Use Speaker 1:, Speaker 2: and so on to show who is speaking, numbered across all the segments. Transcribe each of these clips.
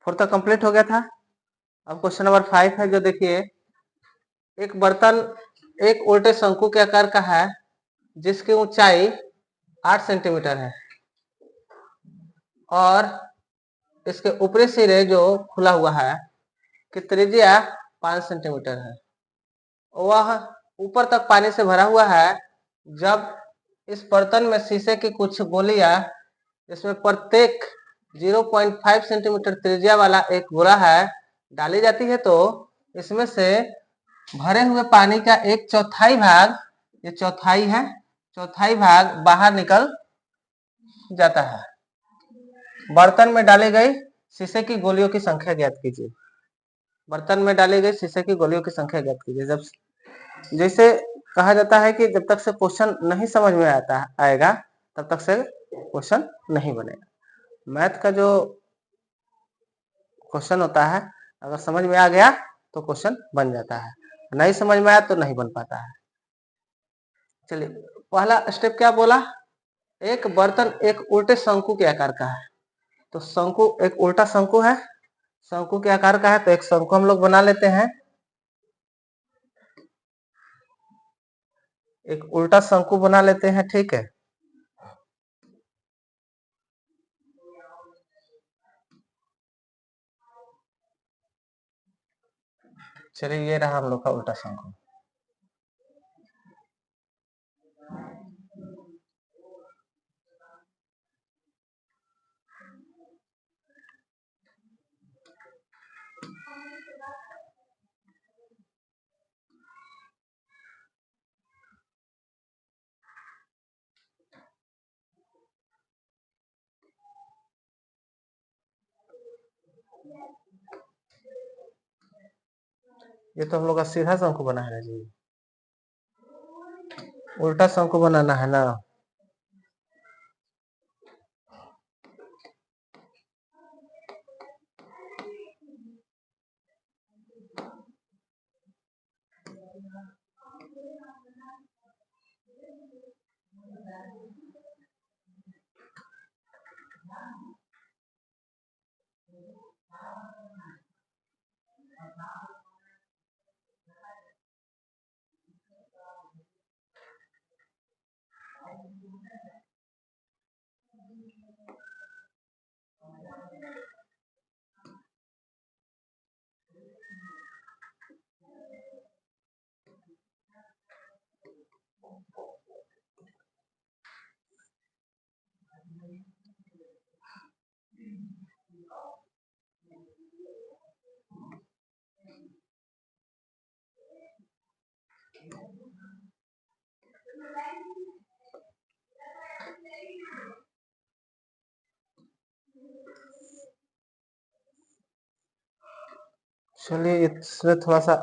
Speaker 1: Four तक complete हो गया था। अब क्वेश्चन नंबर 5 है, जो देखिए एक बर्तन एक उल्टे शंकु के आकार का है जिसकी ऊंचाई 8 सेंटीमीटर है और इसके ऊपरी सिरे जो खुला हुआ है कि त्रिज्या 5 सेंटीमीटर है। वह ऊपर तक पानी से भरा हुआ है। जब इस बर्तन में शीशे की कुछ गोलियां, इसमें प्रत्येक 0.5 सेंटीमीटर त्रिज्या वाला एक गोला है, डाली जाती है, तो इसमें से भरे हुए पानी का एक चौथाई भाग, ये चौथाई है, चौथाई भाग बाहर निकल जाता है। बर्तन में डाली गई शीशे की गोलियों की संख्या ज्ञात कीजिए। बर्तन में डाली गई शीशे की गोलियों की संख्या ज्ञात कीजिए। जब जैसे कहा जाता है कि जब तक से क्वेश्चन नहीं समझ में आएगा तब तक से क्वेश्चन नहीं बनेगा। मैथ का जो क्वेश्चन होता है, अगर समझ में आ गया तो क्वेश्चन बन जाता है, नहीं समझ में आया तो नहीं बन पाता है। चलिए, पहला स्टेप क्या बोला, एक बर्तन एक उल्टे शंकु के आकार का है। तो शंकु, एक उल्टा शंकु है, शंकु के आकार का है, तो एक शंकु हम लोग बना लेते हैं। एक उल्टा शंकु बना लेते हैं, ठीक है। चलिए, ये रहा हम लोग का उल्टा शंकु। ये तो हम लोग का सीधा शंकु बना है जी, उल्टा शंकु बनाना है ना। चलिए, इसमें थोड़ा सा आ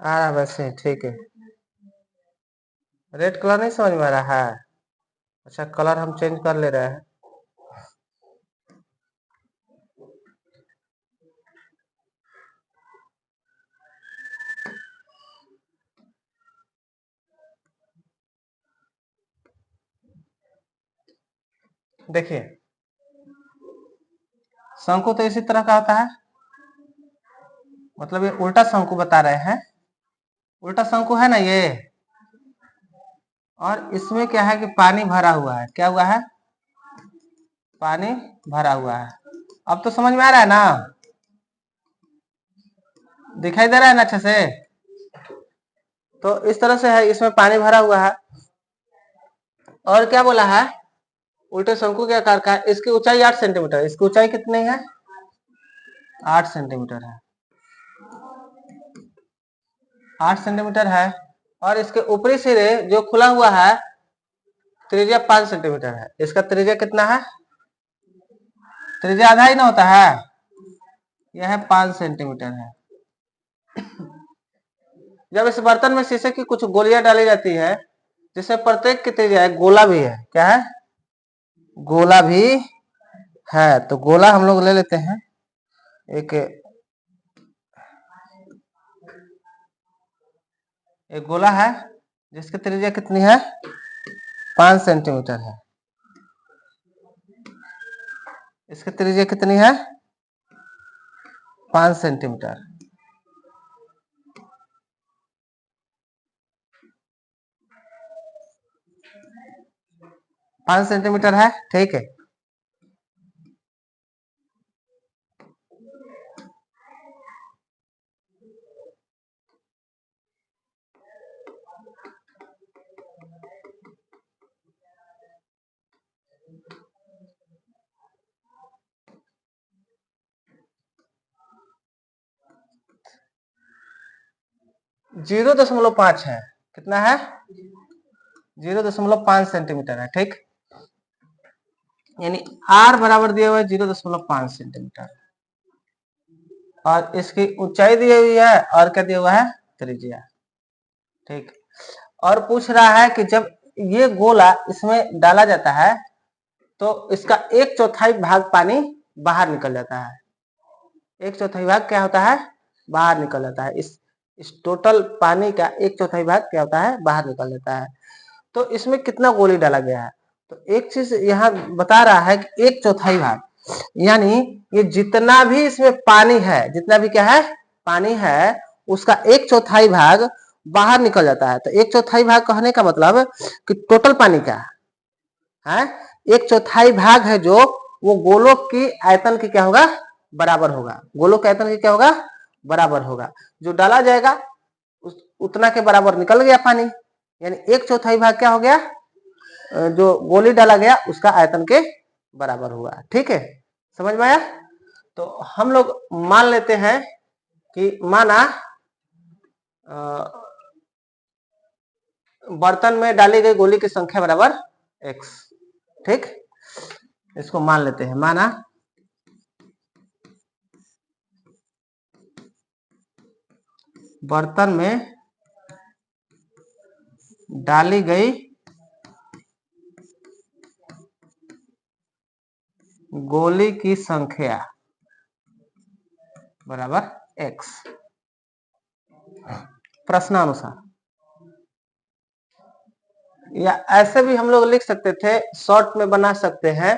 Speaker 1: रहा है वैसे, ठीक है। रेड कलर नहीं समझ में आ रहा है, अच्छा कलर हम चेंज कर ले रहे हैं। देखिए, शंकु तो इसी तरह का होता है, मतलब ये उल्टा शंकु बता रहे हैं, उल्टा शंकु है ना ये, और इसमें क्या है कि पानी भरा हुआ है। क्या हुआ है? पानी भरा हुआ है। अब तो समझ में आ रहा है ना, दिखाई दे रहा है ना अच्छे से। तो इस तरह से है, इसमें पानी भरा हुआ है और क्या बोला है, उल्टे शंकु के आकार का है। इसकी ऊंचाई 8 सेंटीमीटर, इसकी ऊंचाई कितनी है? 8 सेंटीमीटर है, 8 सेंटीमीटर है। और इसके ऊपरी सिरे जो खुला हुआ है, त्रिज्या 5 सेंटीमीटर है। इसका त्रिज्या कितना है? त्रिज्या आधा ही ना होता है, यह 5 सेंटीमीटर है। जब इस बर्तन में शीशे की कुछ गोलियां डाली जाती है, जिसमें प्रत्येक की त्रिज्या है, गोला भी है। क्या है? गोला भी है। तो गोला हम लोग ले लेते हैं, एक गोला है जिसकी त्रिज्या कितनी है? 5 सेंटीमीटर है। इसकी त्रिज्या कितनी है? 5 सेंटीमीटर। पांच सेंटीमीटर है, ठीक है। जीरो दशमलव पांच है, कितना है? 0.5 सेंटीमीटर है, ठीक। यानी r बराबर दिया हुआ है 0.5 सेंटीमीटर, और इसकी ऊंचाई दी हुई है, और क्या दिया हुआ है? त्रिज्या, ठीक। और पूछ रहा है कि जब ये गोला इसमें डाला जाता है तो इसका 1/4 भाग पानी बाहर निकल जाता है। 1/4 भाग क्या होता है? बाहर निकल जाता है। इस टोटल पानी का 1/4 भाग क्या होता है? बाहर निकल जाता है। तो इसमें कितना गोली डाला गया है? तो एक चीज यहाँ बता रहा है कि 1/4 भाग, यानी ये जितना भी इसमें पानी है, जितना भी क्या है? पानी है, उसका 1/4 भाग बाहर निकल जाता है। तो 1/4 भाग कहने का मतलब कि टोटल पानी का है 1/4 भाग है, जो वो गोलोक की आयतन की क्या होगा? बराबर होगा। गोलोक की आयतन की क्या होगा? बराबर होगा। जो डाला जाएगा उतना के बराबर निकल गया पानी, यानी 1/4 भाग क्या हो गया? जो गोली डाला गया उसका आयतन के बराबर हुआ, ठीक है। समझ में आया? तो हम लोग मान लेते हैं कि माना बर्तन में डाली गई गोली की संख्या बराबर x, ठीक। इसको मान लेते हैं, माना बर्तन में डाली गई गोली की संख्या बराबर x। प्रश्नानुसार, या ऐसे भी हम लोग लिख सकते थे, शॉर्ट में बना सकते हैं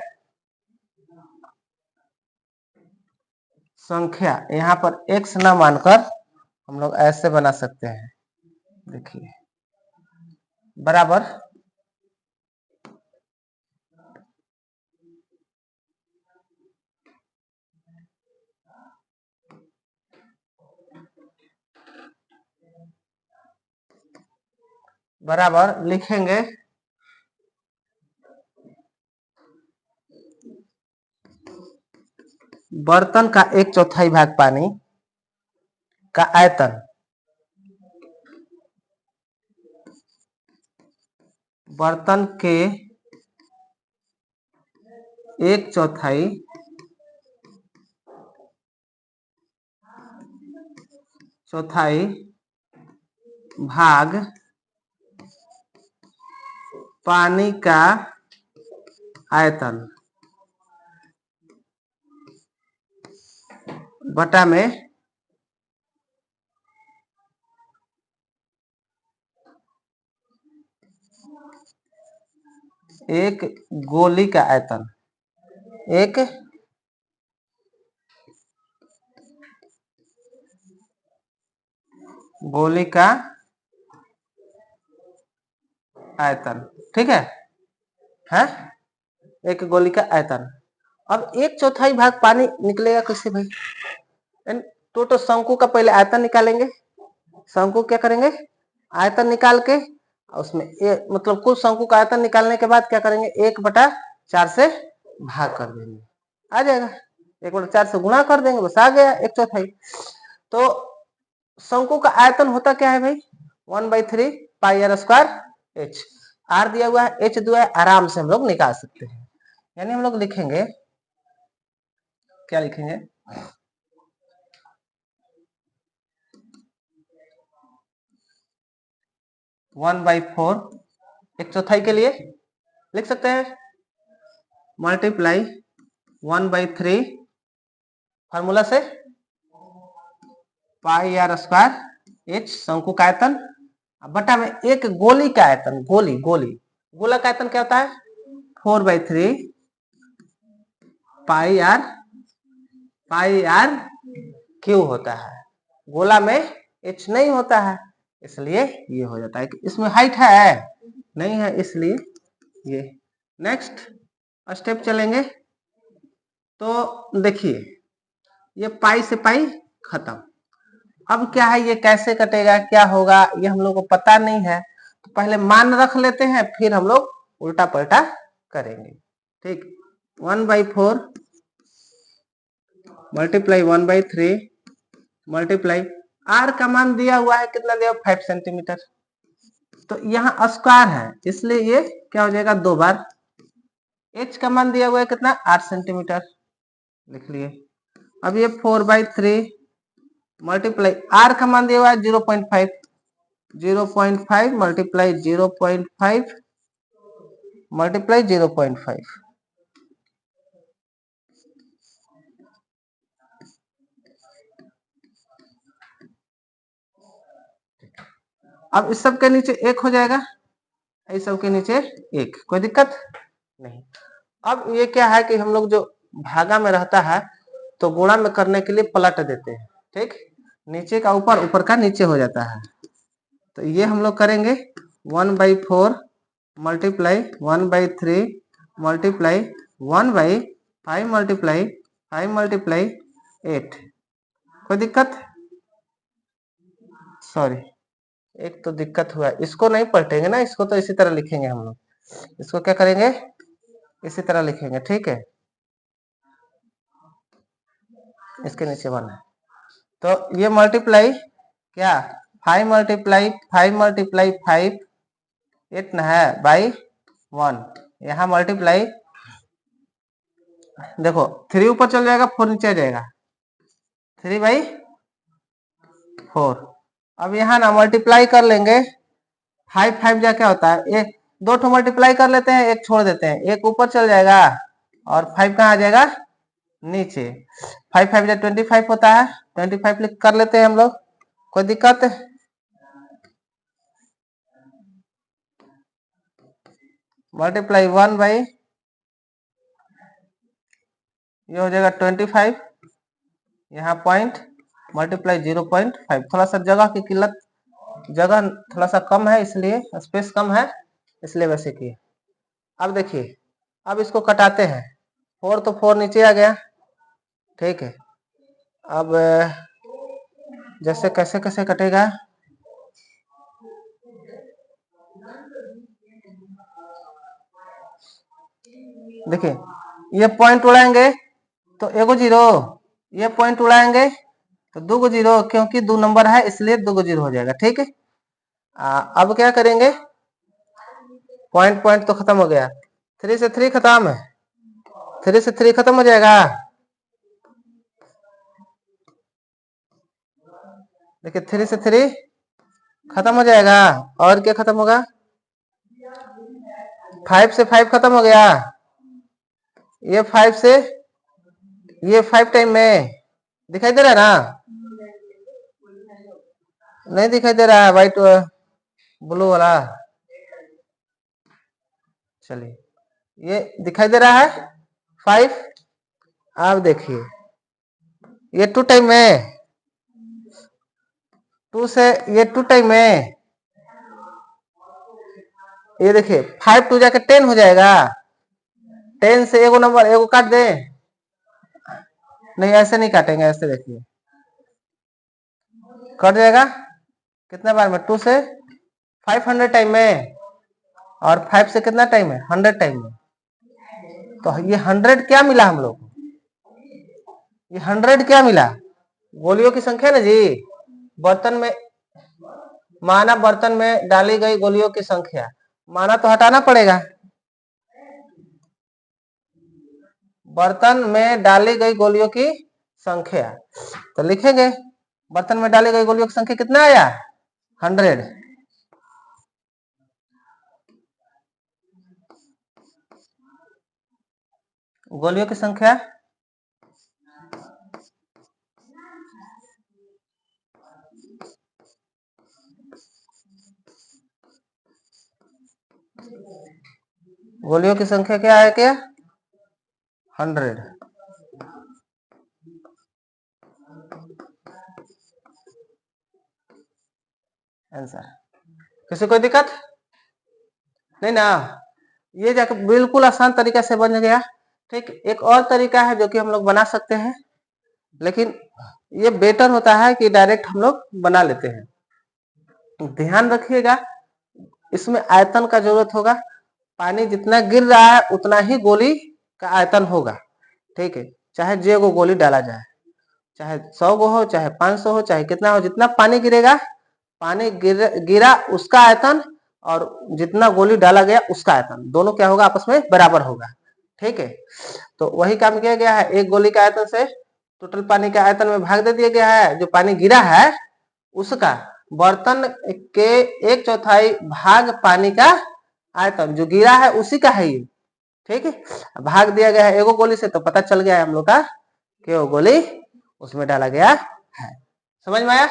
Speaker 1: संख्या, यहां पर x ना मानकर हम लोग ऐसे बना सकते हैं, देखिए बराबर बराबर लिखेंगे बर्तन का 1/4 भाग पानी का आयतन बर्तन के 1/4 भाग पानी का आयतन बटा में एक गोली का आयतन, एक गोली का आयतन, ठीक है? एक गोली का आयतन। अब 1/4 भाग पानी निकलेगा कैसे भाई? तो शंकु का पहले आयतन निकालेंगे। शंकु क्या करेंगे? आयतन निकाल के उसमें मतलब कुल शंकु का आयतन निकालने के बाद क्या करेंगे? 1/4 से भाग कर देंगे, आ जाएगा। 1/4 से गुणा कर देंगे, बस आ गया 1/4। तो शंकु का आयतन होता क्या है भाई? 1/3 पाई r स्क्वायर h। r दिया हुआ है, h दिया है, आराम से हम लोग निकाल सकते हैं। यानी हम लोग लिखेंगे, क्या लिखेंगे? वन बाई फोर, 1/4 के लिए लिख सकते हैं, मल्टीप्लाई 1/3 फार्मूला से पाई r स्क्वायर h शंकु का आयतन बटा में एक गोली का आयतन। गोला का आयतन क्या होता है? 4/3 पाई आर क्यू होता है। गोला में एच नहीं होता है, इसलिए ये हो जाता है कि इसमें हाइट है नहीं है, इसलिए ये। नेक्स्ट स्टेप चलेंगे तो देखिए ये पाई से पाई खत्म। अब क्या है, ये कैसे कटेगा, क्या होगा, ये हम लोग को पता नहीं है, तो पहले मान रख लेते हैं, फिर हम लोग उल्टा पलटा करेंगे। ठीक, 1/4 मल्टीप्लाई 1/3 मल्टीप्लाई आर का मान दिया हुआ है, कितना दिया, 5 सेंटीमीटर। तो यहाँ स्क्वायर है इसलिए ये क्या हो जाएगा, 2 बार। एच का मान दिया हुआ है कितना, 8 सेंटीमीटर, लिख लिए। अब ये 4/3 मल्टीप्लाई आर का मान दिया हुआ है 0.5 मल्टीप्लाई 0.5 मल्टीप्लाई 0.5। अब इस सब के नीचे एक हो जाएगा, इस सब के नीचे एक, कोई दिक्कत नहीं। अब ये क्या है कि हम लोग जो भागा में रहता है तो गुणा में करने के लिए पलट देते हैं। ठीक, नीचे का ऊपर, ऊपर का नीचे हो जाता है। तो ये हम लोग करेंगे 1/4 मल्टीप्लाई 1/3 मल्टीप्लाई 1/5 मल्टीप्लाई 5 मल्टीप्लाई 8। कोई दिक्कत, सॉरी एक तो दिक्कत हुआ, इसको नहीं पलटेंगे ना, इसको तो इसी तरह लिखेंगे हम लोग। इसको क्या करेंगे, इसी तरह लिखेंगे। ठीक है, इसके नीचे 1 है तो ये मल्टीप्लाई क्या, 5 मल्टीप्लाई 5 मल्टीप्लाई 5 8 न है बाई 1। यहाँ मल्टीप्लाई देखो 3 ऊपर चल जाएगा, 4 नीचे आ जाएगा, 3/4। अब यहाँ ना मल्टीप्लाई कर लेंगे, 5 5 जा क्या होता है, एक 2 ठो मल्टीप्लाई कर लेते हैं, एक छोड़ देते हैं, एक ऊपर चल जाएगा और 5 कहाँ आ जाएगा, नीचे। 5 5 जा 25 होता है, 25 लिख कर लेते हैं हम लोग, कोई दिक्कत। मल्टीप्लाई 1 बाई ये हो जाएगा 25, यहाँ पॉइंट मल्टीप्लाई 0.5। थोड़ा सा जगह की किल्लत, जगह थोड़ा सा कम है इसलिए, स्पेस कम है इसलिए वैसे किए। अब देखिए, अब इसको कटाते हैं, 4 तो 4 नीचे आ गया। ठीक है, अब जैसे कैसे कैसे कटेगा, देखिए ये पॉइंट उड़ाएंगे तो एगो जीरो, ये पॉइंट उड़ाएंगे तो 2 गो जीरो, क्योंकि 2 नंबर है इसलिए 2 गो जीरो हो जाएगा। ठीक है, अब क्या करेंगे, पॉइंट पॉइंट तो खत्म हो गया, 3 से 3 खत्म है, 3 से 3 खत्म हो जाएगा। देखिए 3 से 3 खत्म हो जाएगा, और क्या खत्म होगा, 5 से 5 खत्म हो गया, ये 5 से ये 5 टाइम में दिखाई दे रहा है ना, नहीं दिखाई दे रहा है व्हाइट ब्लू वाला, चलिए ये दिखाई दे रहा है 5। अब देखिए ये 2 टाइम में, 2 से ये 2 टाइम में, ये देखिए 5 2 जाके 10 हो जाएगा, 10 से एगो नंबर एगो काट दे, नहीं ऐसे नहीं काटेंगे, ऐसे देखिए कट जाएगा, कितना बार में, 2 से 500 टाइम में, और 5 से कितना टाइम है, 100 टाइम में। तो ये 100 क्या मिला हम लोग, ये 100 क्या मिला, गोलियों की संख्या ना जी, बर्तन में माना, बर्तन में डाली गई गोलियों की संख्या, माना तो हटाना पड़ेगा, बर्तन में डाली गई गोलियों की संख्या, तो लिखेंगे बर्तन में डाली गई गोलियों की संख्या कितना आया, 100। गोलियों की संख्या गोलियों की संख्या क्या है, क्या 100। आंसर। किसी कोई दिक्कत नहीं ना? ये जाकर बिल्कुल आसान तरीका से बन गया। ठीक, एक और तरीका है जो कि हम लोग बना सकते हैं, लेकिन ये बेटर होता है कि डायरेक्ट हम लोग बना लेते हैं। ध्यान रखिएगा, इसमें आयतन का जरूरत होगा। पानी जितना गिर रहा है उतना ही गोली का आयतन होगा। ठीक है, चाहे जे को गोली डाला जाए, चाहे 100 गो हो, चाहे 500 हो, चाहे कितना हो, जितना पानी गिरेगा, पानी गिरा उसका आयतन और जितना गोली डाला गया उसका आयतन, दोनों क्या होगा, आपस में बराबर होगा। ठीक है, तो वही काम किया गया है। एक गोली का आयतन से टोटल पानी के आयतन में भाग दे दिया गया है। जो पानी गिरा है उसका बर्तन के 1/4 भाग पानी का आयतन जो गिरा है उसी का है ये। ठीक है, भाग दिया गया है एगो गोली से, तो पता चल गया है हम लोग का कि वो गोली उसमें डाला गया है। समझ में आया?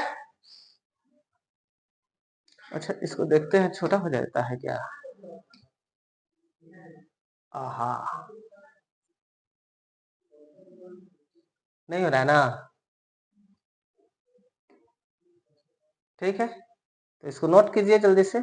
Speaker 1: अच्छा, इसको देखते हैं, छोटा हो जाता है क्या? आहा, नहीं हो रहा है ना? ठीक है, तो इसको नोट कीजिए जल्दी से।